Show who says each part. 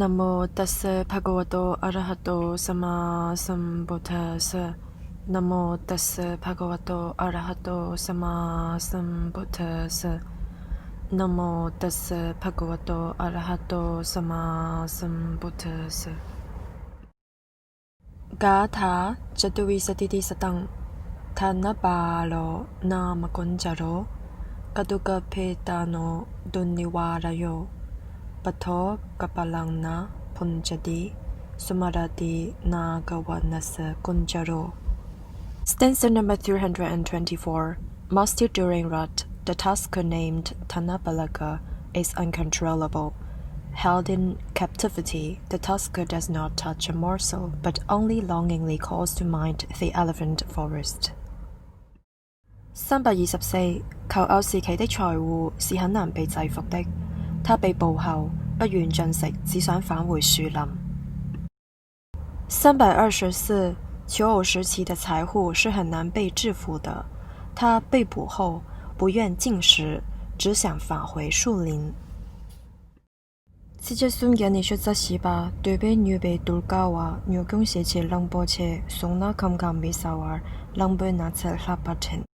Speaker 1: นะโมตัสสะภะคะวะโตอะระหะโตสัมมาสัมพุทธัสสะนะโมตัสสะภะคะวะโตอะระหะโตสัมมาสัมพุทธัสสะนะโมตัสสะภะคะวะโตอะระหะโตสัมมาสัมพุทธัสสะกาถาจตุวิสติติสตังทานบาโลนามกุญจโรกตุกเพตาโนดุนิวารโยปโทกปลังนะพุญจติสุมาราตินากวานัสกุญจโร Stanza number 324. Master during Rat, the tasker named Tanabalaga is uncontrollable. Held in captivity, the tasker does not touch a morsel, but only longingly calls to mind the elephant forest. 324. 求偶時期的財戶是很難被制服的，他被捕後不願進食，只想返回樹林。324. 求偶时期的财户是很难被制服的，他被捕后不愿进食，只想返回树林。7순간이슈자시바 되베 뉴베 돌가와 뉴경시치 랑보체 송나 감감 미사와 랑베나첼 라파텐